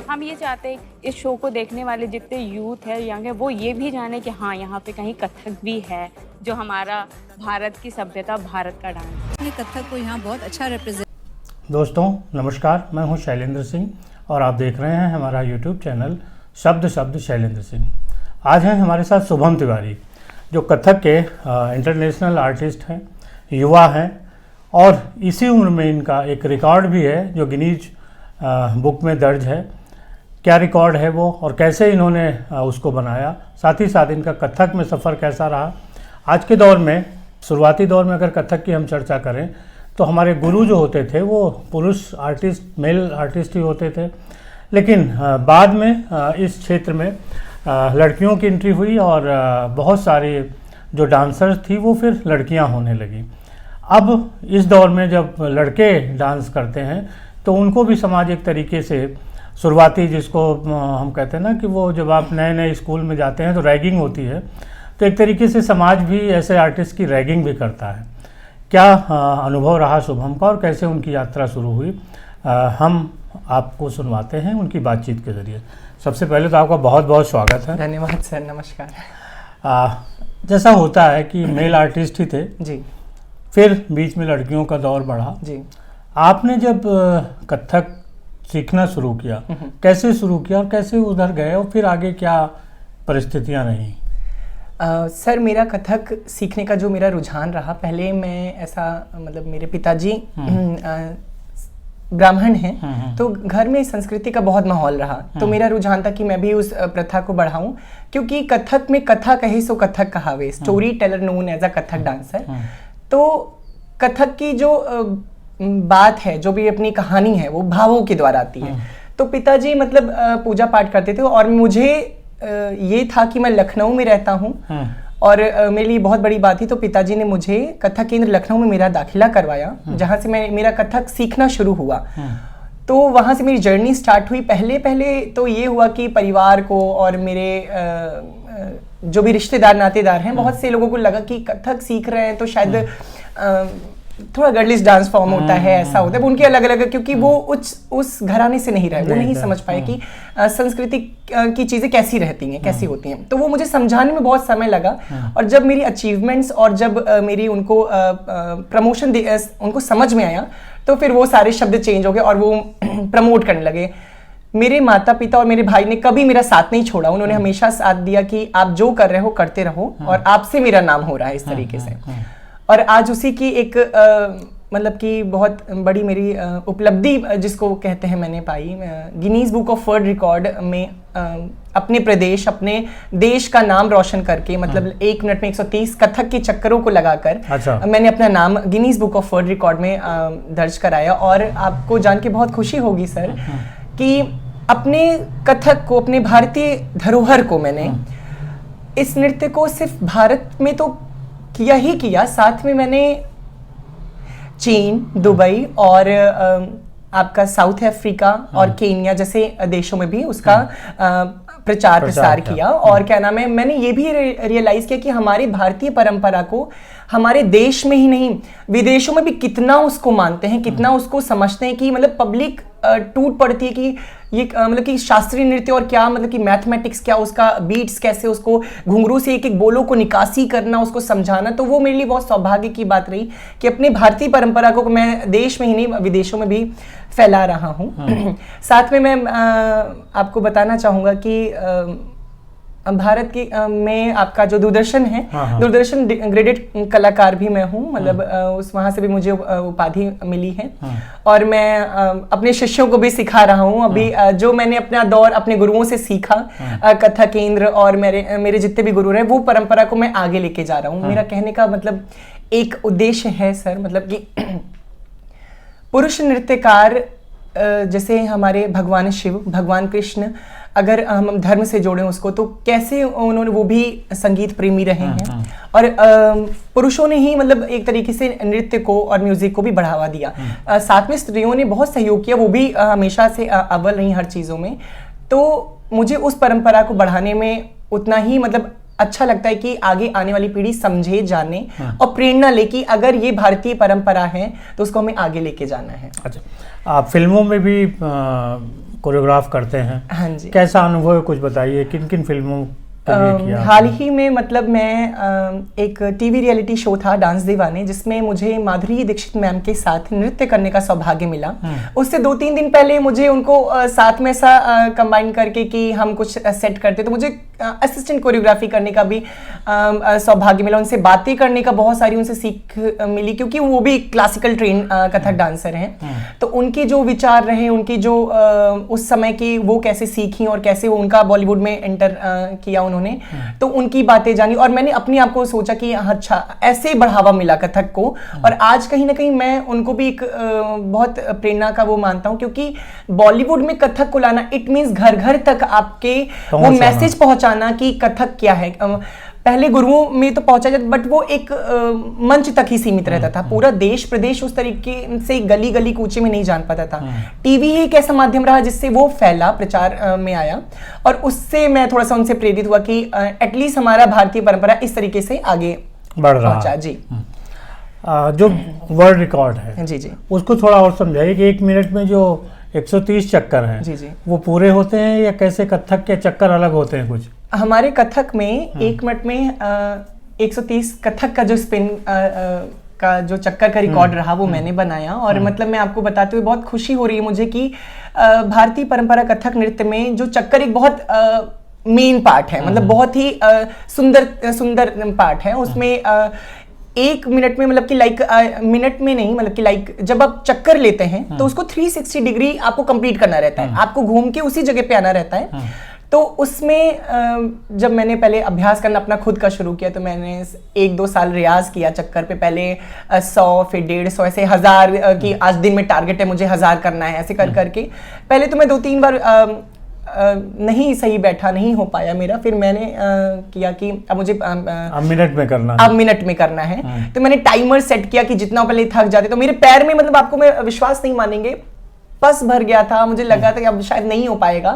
हम ये चाहते हैं इस शो को देखने वाले जितने यूथ है, यंग है, वो ये भी जाने कि हाँ यहाँ पे कहीं कथक भी है, जो हमारा भारत की सभ्यता, भारत का डांस। ये कथक को यहाँ बहुत अच्छा रिप्रेजेंट। दोस्तों नमस्कार, मैं हूँ शैलेंद्र सिंह और आप देख रहे हैं हमारा यूट्यूब चैनल शब्द शैलेंद्र सिंह। आज हैं हमारे साथ शुभम तिवारी, जो कथक के इंटरनेशनल आर्टिस्ट हैं, युवा हैं और इसी उम्र में इनका एक रिकॉर्ड भी है जो गिनीज बुक में दर्ज है। क्या रिकॉर्ड है वो और कैसे इन्होंने उसको बनाया, साथ ही साथ इनका कथक में सफ़र कैसा रहा। आज के दौर में, शुरुआती दौर में अगर कथक की हम चर्चा करें तो हमारे गुरु जो होते थे वो पुरुष आर्टिस्ट, मेल आर्टिस्ट ही होते थे, लेकिन बाद में इस क्षेत्र में लड़कियों की एंट्री हुई और बहुत सारे जो डांसर्स थी वो फिर लड़कियां होने लगी। अब इस दौर में जब लड़के डांस करते हैं तो उनको भी समाज एक तरीके से शुरुआती, जिसको हम कहते हैं ना कि वो जब आप नए नए स्कूल में जाते हैं तो रैगिंग होती है, तो एक तरीके से समाज भी ऐसे आर्टिस्ट की रैगिंग भी करता है। क्या अनुभव रहा शुभम का और कैसे उनकी यात्रा शुरू हुई, हम आपको सुनवाते हैं उनकी बातचीत के ज़रिए। सबसे पहले तो आपका बहुत बहुत स्वागत है। धन्यवाद सर, नमस्कार। जैसा होता है कि मेल आर्टिस्ट ही थे जी, फिर बीच में लड़कियों का दौर बढ़ा जी। आपने जब कथक सीखना शुरू किया, कैसे शुरू किया और कैसे उधर गए और फिर आगे क्या परिस्थितियां रहीं? सर, मेरा कथक सीखने का जो मेरा रुझान रहा, पहले मैं ऐसा, मतलब मेरे पिताजी ब्राह्मण हैं, तो घर में संस्कृति का बहुत माहौल रहा, तो मेरा रुझान था कि मैं भी उस प्रथा को बढ़ाऊं, क्योंकि कथक में कथा कहे सो कथक कहावे, story teller known as a Kathak dancer. तो कथक की जो बात है, जो भी अपनी कहानी है, वो भावों के द्वारा आती है। तो पिताजी मतलब पूजा पाठ करते थे और मुझे ये था कि मैं लखनऊ में रहता हूँ और मेरे लिए बहुत बड़ी बात थी, तो पिताजी ने मुझे कथक केंद्र लखनऊ में मेरा दाखिला करवाया, जहाँ से मेरा कथक सीखना शुरू हुआ। तो वहाँ से मेरी जर्नी स्टार्ट हुई। पहले तो ये हुआ कि परिवार को और मेरे जो भी रिश्तेदार नातेदार हैं, बहुत से लोगों को लगा कि कथक सीख रहे हैं तो शायद थोड़ा गर्लिश डांस फॉर्म होता है, ऐसा होता है। उनके अलग अलग, क्योंकि वो उस घराने से नहीं रहे, वो नहीं समझ पाए कि संस्कृति की चीज़ें कैसी रहती हैं, कैसी होती हैं। तो वो मुझे समझाने में बहुत समय लगा और जब मेरी अचीवमेंट्स और जब मेरी उनको प्रमोशन उनको समझ में आया, तो फिर वो सारे शब्द चेंज हो गए और वो प्रमोट करने लगे। मेरे माता पिता और मेरे भाई ने कभी मेरा साथ नहीं छोड़ा, उन्होंने हमेशा साथ दिया कि आप जो कर रहे हो करते रहो और आपसे मेरा नाम हो रहा है, इस तरीके से। और आज उसी की एक मतलब कि बहुत बड़ी मेरी उपलब्धि, जिसको कहते हैं, मैंने पाई। Guinness book of world record में अपने प्रदेश, अपने देश का नाम रोशन करके, मतलब 1 मिनट में 130 कथक के चक्करों को लगाकर मैंने अपना नाम Guinness book of world record में दर्ज कराया। और आपको जान के बहुत खुशी होगी सर कि अपने कथक को, अपने भारतीय धरोहर को, मैंने इस नृत्य को सिर्फ भारत में तो किया ही किया, साथ में मैंने चीन, दुबई और आपका साउथ अफ्रीका और केन्या जैसे देशों में भी उसका प्रचार प्रसार किया। और क्या नाम है, मैंने ये भी रियलाइज किया कि हमारी भारतीय परंपरा को हमारे देश में ही नहीं, विदेशों में भी कितना उसको मानते हैं, कितना उसको समझते हैं, कि मतलब पब्लिक टूट पड़ती है कि ये मतलब कि शास्त्रीय नृत्य और क्या, मतलब कि मैथमेटिक्स क्या, उसका बीट्स कैसे, उसको घुंघरू से एक एक बोलों को निकासी करना, उसको समझाना। तो वो मेरे लिए बहुत सौभाग्य की बात रही कि अपनी भारतीय परंपरा को मैं देश में ही नहीं, विदेशों में भी फैला रहा हूँ। साथ में मैं आपको बताना चाहूँगा कि भारत की में आपका जो दूरदर्शन है, दूरदर्शन ग्रेडेड कलाकार भी मैं हूँ, मतलब उस वहाँ से भी मुझे उपाधि मिली है। और मैं अपने शिष्यों को भी सिखा रहा हूँ अभी, जो मैंने अपना दौर अपने गुरुओं से सीखा, कथक केंद्र और मेरे जितने भी गुरु रहे, वो परंपरा को मैं आगे लेके जा रहा हूँ। मेरा कहने का मतलब एक उद्देश्य है सर, मतलब कि पुरुष नृत्यकार जैसे हमारे भगवान शिव, भगवान कृष्ण, अगर हम धर्म से जोड़ें उसको, तो कैसे उन्होंने, वो भी संगीत प्रेमी रहे हैं और पुरुषों ने ही मतलब एक तरीके से नृत्य को और म्यूजिक को भी बढ़ावा दिया। साथ में स्त्रियों ने बहुत सहयोग किया, वो भी हमेशा से अव्वल रही हर चीज़ों में। तो मुझे उस परंपरा को बढ़ाने में उतना ही मतलब अच्छा लगता है कि आगे आने वाली पीढ़ी समझे, जाने और प्रेरणा ले कि अगर ये भारतीय परंपरा है तो उसको हमें आगे लेके जाना है। अच्छा, आप फिल्मों में भी कोरियोग्राफ करते हैं। हाँ जी। कैसा अनुभव है, कुछ बताइए, किन किन फिल्मों के लिए किया हाल आपने? ही में मतलब मैं एक टीवी रियलिटी शो था डांस दीवाने, जिसमें मुझे माधुरी दीक्षित मैम के साथ नृत्य करने का सौभाग्य मिला। उससे 2-3 दिन पहले मुझे उनको साथ में ऐसा कंबाइन करके कि हम कुछ सेट करते, तो मुझे असिस्टेंट कोरियोग्राफी करने का भी सौभाग्य मिला। उनसे बातें करने का बहुत सारी उनसे सीख मिली, क्योंकि वो भी क्लासिकल ट्रेन कथक डांसर हैं। तो उनके जो विचार रहे, उनकी जो उस समय की वो कैसे सीखी और कैसे वो उनका बॉलीवुड में एंटर किया उन्होंने, तो उनकी बातें जानी और मैंने अपने आप को सोचा कि अच्छा ऐसे बढ़ावा मिला कथक को। और आज कहीं ना कहीं मैं उनको भी एक बहुत प्रेरणा का वो मानता हूं, क्योंकि बॉलीवुड में कथक को लाना इट मींस घर घर तक आपके वो मैसेज पहुंचाना कि कथक क्या है। पहले गुरुओं में तो पहुंचा जाता, बट वो एक मंच तक ही सीमित रहता था। पूरा देश प्रदेश उस तरीके से गली गली कूचे में नहीं जान पाता था। टीवी ही एक ऐसा माध्यम रहा जिससे वो फैला, प्रचार में आया, और उससे मैं थोड़ा सा उनसे प्रेरित हुआ कि एटलीस्ट हमारा भारतीय परंपरा इस तरीके से आगे बढ़ रहा है। जी। जो वर्ल्ड रिकॉर्ड है जी जी उसको थोड़ा और समझाइए कि 1 मिनट में जो 130 चक्कर हैं जी जी वो पूरे होते हैं या कैसे कथक के चक्कर अलग होते हैं कुछ? हमारे कथक में 1 मिनट में 130 कथक का जो स्पिन का जो चक्कर का रिकॉर्ड रहा वो मैंने बनाया। और मतलब मैं आपको बताते हुए बहुत खुशी हो रही है मुझे कि भारतीय परंपरा कथक नृत्य में जो चक्कर एक बहुत मेन पार्ट है, मतलब बहुत ही सुंदर पार्ट है। उसमें 1 मिनट में मतलब कि मिनट में नहीं, मतलब कि जब आप चक्कर लेते हैं तो उसको 360 डिग्री आपको कंप्लीट करना रहता है, आपको घूम के उसी जगह पे आना रहता है। तो उसमें जब मैंने पहले अभ्यास करना अपना खुद का शुरू किया, तो मैंने 1-2 साल रियाज किया चक्कर पे। पहले 100, फिर 150, ऐसे 1000 की आज दिन में टारगेट है, मुझे 1000 करना है, ऐसे कर करके पहले तो मैं 2-3 बार नहीं सही बैठा, नहीं हो पाया मेरा। फिर मैंने किया कि अब मुझे अब मिनट में करना है, अब मिनट में करना है। तो मैंने टाइमर सेट किया कि जितना पहले थक जाते तो मेरे पैर में, मतलब आपको मैं विश्वास नहीं मानेंगे, पस भर गया था। मुझे लगा था कि अब शायद नहीं हो पाएगा।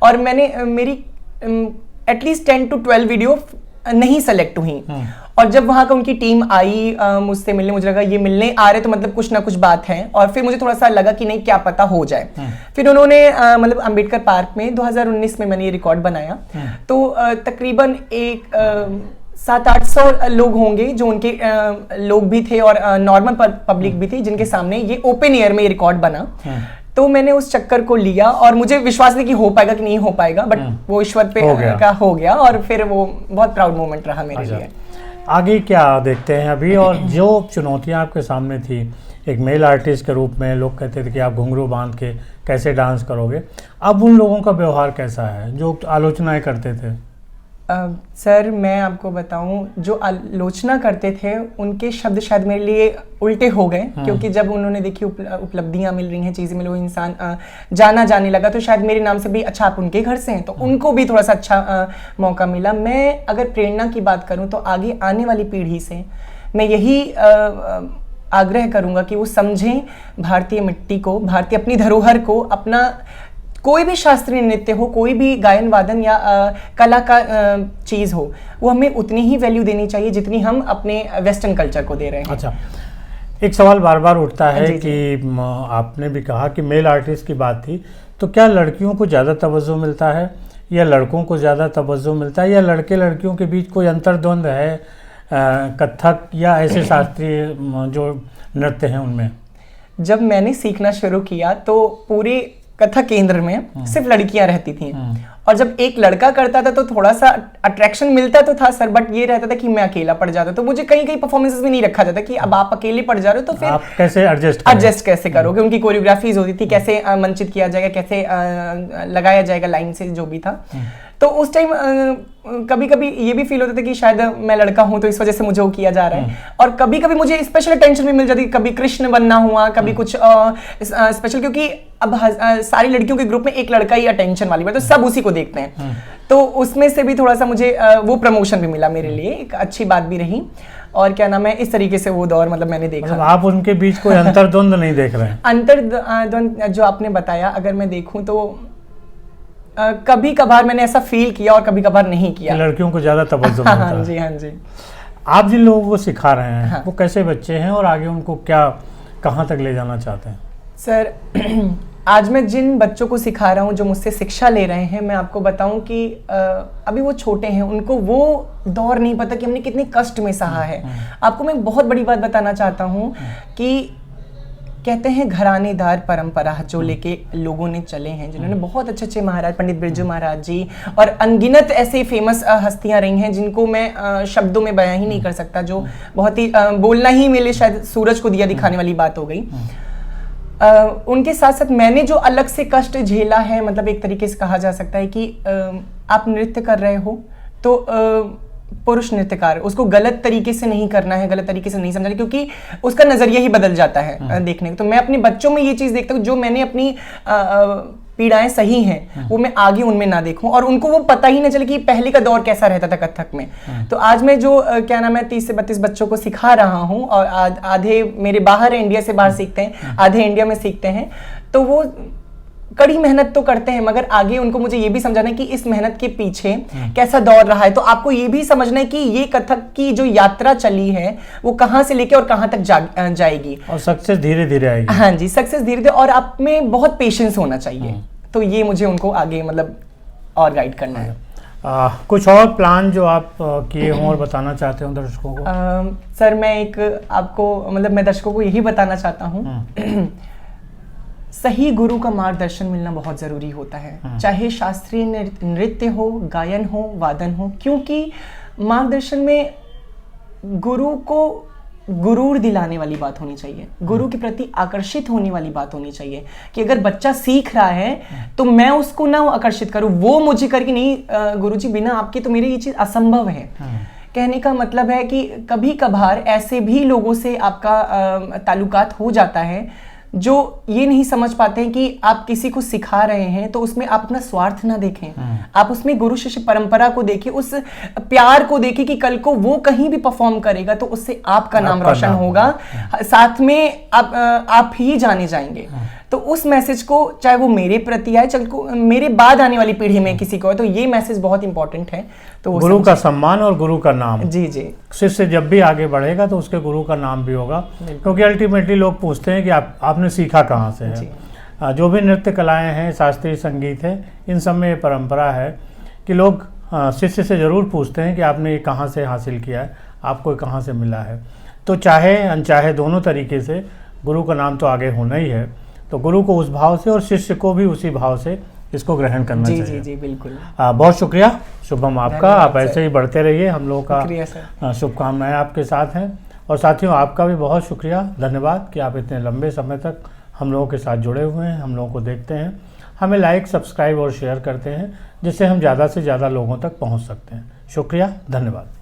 और मैंने मेरी एटलीस्ट 10 to 12 वीडियो नहीं सेलेक्ट हुई। और जब वहां का उनकी टीम आई मुझसे मिलने, मुझे लगा ये मिलने आ रहे तो मतलब कुछ ना कुछ बात है। और फिर मुझे थोड़ा सा लगा कि नहीं, क्या पता हो जाए। फिर उन्होंने मतलब अंबेडकर पार्क में 2019 में मैंने ये रिकॉर्ड बनाया। तो तकरीबन 700-800 लोग होंगे जो उनके लोग भी थे और नॉर्मल पब्लिक भी थी, जिनके सामने ये ओपन एयर में ये रिकॉर्ड बना। तो मैंने उस चक्कर को लिया और मुझे विश्वास नहीं कि हो पाएगा कि नहीं हो पाएगा, बट वो ईश्वर पे हो गया। और फिर वो बहुत प्राउड मोमेंट रहा मेरे लिए। आगे क्या देखते हैं अभी? और जो चुनौतियां आपके सामने थी, एक मेल आर्टिस्ट के रूप में लोग कहते थे कि आप घुंघरू बांध के कैसे डांस करोगे, अब उन लोगों का व्यवहार कैसा है जो आलोचनाएं करते थे? सर मैं आपको बताऊं, जो आलोचना करते थे उनके शब्द शायद मेरे लिए उल्टे हो गए, क्योंकि जब उन्होंने देखी उपलब्धियां मिल रही हैं, चीजें मिल रही, इंसान जाना जाने लगा, तो शायद मेरे नाम से भी अच्छा आप उनके घर से हैं, तो उनको भी थोड़ा सा अच्छा मौका मिला। मैं अगर प्रेरणा की बात करूं तो आगे आने वाली पीढ़ी से मैं यही आग्रह करूंगा कि वो समझें भारतीय मिट्टी को, भारतीय अपनी धरोहर को। अपना कोई भी शास्त्रीय नृत्य हो, कोई भी गायन वादन या कला का चीज़ हो, वो हमें उतनी ही वैल्यू देनी चाहिए जितनी हम अपने वेस्टर्न कल्चर को दे रहे हैं। अच्छा, एक सवाल बार बार उठता है कि आपने भी कहा कि मेल आर्टिस्ट की बात थी, तो क्या लड़कियों को ज़्यादा तवज्जो मिलता है या लड़कों को ज़्यादा तवज्जो मिलता है, या लड़के लड़कियों के बीच कोई अंतर्द्वंद है कथक या ऐसे शास्त्रीय जो नृत्य हैं उनमें? जब मैंने सीखना शुरू किया तो पूरे कथक केंद्र में सिर्फ लड़कियां रहती थी, और जब एक लड़का करता था तो थोड़ा सा अट्रैक्शन मिलता तो था सर, बट ये रहता था कि मैं अकेला पड़ जाता, तो मुझे कहीं कहीं परफॉर्मेंसेस में नहीं रखा जाता कि अब आप अकेले पड़ जा रहे हो तो फिर आप कैसे एडजस्ट कैसे करोगे। उनकी कोरियोग्राफीज होती थी, कैसे मंचित किया जाएगा, कैसे लगाया जाएगा लाइन से, जो भी था। तो उस टाइम कभी कभी ये भी फील होता था कि शायद मैं लड़का हूं तो इस वजह से मुझे वो किया जा रहा है, और कभी कभी मुझे स्पेशल अटेंशन भी मिल जाती, कभी कृष्ण बनना हुआ, कभी कुछ स्पेशल, क्योंकि अब सारी लड़कियों के ग्रुप में एक लड़का ही अटेंशन वाली बात, तो सब उसी को देखते हैं। तो उसमें से भी थोड़ा सा मुझे वो प्रमोशन भी मिला, मेरे लिए एक अच्छी बात भी रही। और क्या नाम है, इस तरीके से वो दौर मतलब मैंने देखा। मतलब आप उनके बीच कोई अंतर्द्वंद नहीं देख रहे हैं? अंतर्द्वंद जो आपने बताया, अगर मैं देखूं तो कभी कभार मैंने ऐसा फील किया और कभी कभार नहीं किया। लड़कियों को ज़्यादा तवज्जो मिलता है। हाँ जी, हाँ जी। आप जिन लोगों को सिखा रहे हैं हाँ। वो कैसे बच्चे हैं और आगे उनको क्या कहाँ तक ले जाना चाहते हैं? सर आज मैं जिन बच्चों को सिखा रहा हूँ जो मुझसे शिक्षा ले रहे हैं, मैं आपको बताऊं कि अभी वो छोटे हैं, उनको वो दौर नहीं पता कि हमने कितने कष्ट में सहा है। आपको मैं बहुत बड़ी बात बताना चाहता हूँ कि कहते हैं घरानेदार परंपरा जो लेके लोगों ने चले हैं, जिन्होंने बहुत अच्छे अच्छे महाराज, पंडित बिरजू महाराज जी और अनगिनत ऐसे फेमस हस्तियां रही हैं जिनको मैं शब्दों में बयां ही नहीं कर सकता, जो बहुत ही बोलना ही मेरे लिए शायद सूरज को दिया दिखाने वाली बात हो गई। उनके साथ साथ मैंने जो अलग से कष्ट झेला है, मतलब एक तरीके से कहा जा सकता है कि आप नृत्य कर रहे हो तो पुरुष नृत्यकार, उसको गलत तरीके से नहीं करना है, गलत तरीके से नहीं समझना, क्योंकि उसका नजरिया ही बदल जाता है देखने का। तो मैं अपने बच्चों में ये चीज देखता हूँ, जो मैंने अपनी पीड़ाएं सही हैं वो मैं आगे उनमें ना देखूं और उनको वो पता ही ना चले कि पहले का दौर कैसा रहता था कथक में। तो आज मैं जो क्या नाम है 30 से 32 बच्चों को सिखा रहा हूं और आधे मेरे बाहर इंडिया से बाहर सीखते हैं, आधे इंडिया में सीखते हैं, तो वो कड़ी मेहनत तो करते हैं, मगर आगे उनको मुझे ये भी समझाना है कि इस मेहनत के पीछे कैसा दौर रहा है। तो आपको ये भी समझना है कि ये कथक की जो यात्रा चली है वो कहाँ से लेके और कहाँ तक जाएगी, और सक्सेस धीरे धीरे आएगी। हाँ जी, सक्सेस धीरे धीरे, और आप में बहुत पेशेंस होना चाहिए। तो ये मुझे उनको आगे मतलब और गाइड करना है। कुछ और प्लान जो आप किए हों और बताना चाहते हो दर्शकों को? सर मैं एक आपको मतलब मैं दर्शकों को यही बताना चाहता हूँ सही गुरु का मार्गदर्शन मिलना बहुत ज़रूरी होता है, चाहे शास्त्रीय नृत्य हो, गायन हो, वादन हो, क्योंकि मार्गदर्शन में गुरु को गुरूर दिलाने वाली बात होनी चाहिए, गुरु के प्रति आकर्षित होने वाली बात होनी चाहिए कि अगर बच्चा सीख रहा है तो मैं उसको ना आकर्षित करूं, वो मुझे करके नहीं, गुरुजी बिना आपके तो मेरे ये चीज़ असंभव है। कहने का मतलब है कि कभी कभार ऐसे भी लोगों से आपका ताल्लुकात हो जाता है जो ये नहीं समझ पाते हैं कि आप किसी को सिखा रहे हैं तो उसमें आप अपना स्वार्थ ना देखें, आप उसमें गुरु शिष्य परंपरा को देखें, उस प्यार को देखें कि कल को वो कहीं भी परफॉर्म करेगा तो उससे आपका नाम रोशन होगा, साथ में आप ही जाने जाएंगे। तो उस मैसेज को, चाहे वो मेरे प्रति आए, चल को मेरे बाद आने वाली पीढ़ी में किसी को है, तो ये मैसेज बहुत इंपॉर्टेंट है। तो गुरु का सम्मान और गुरु का नाम, जी जी, शिष्य जब भी आगे बढ़ेगा तो उसके गुरु का नाम भी होगा, क्योंकि अल्टीमेटली लोग पूछते हैं कि आपने सीखा कहाँ से है। जो भी नृत्य कलाएं हैं, शास्त्रीय संगीत है, इन सब में ये परंपरा है कि लोग शिष्य से ज़रूर पूछते हैं कि आपने ये कहाँ से हासिल किया है, आपको कहाँ से मिला है। तो चाहे अनचाहे दोनों तरीके से गुरु का नाम तो आगे होना ही है, तो गुरु को उस भाव से और शिष्य को भी उसी भाव से इसको ग्रहण करना चाहिए। जी जी बिल्कुल। बहुत शुक्रिया शुभम आपका, आप ऐसे ही बढ़ते रहिए, हम लोगों का शुभकामनाएं आपके साथ हैं। और साथियों आपका भी बहुत शुक्रिया, धन्यवाद कि आप इतने लंबे समय तक हम लोगों के साथ जुड़े हुए हैं, हम लोगों को देखते हैं, हमें लाइक, सब्सक्राइब और शेयर करते हैं, जिससे हम ज़्यादा से ज़्यादा लोगों तक पहुँच सकते हैं। शुक्रिया, धन्यवाद।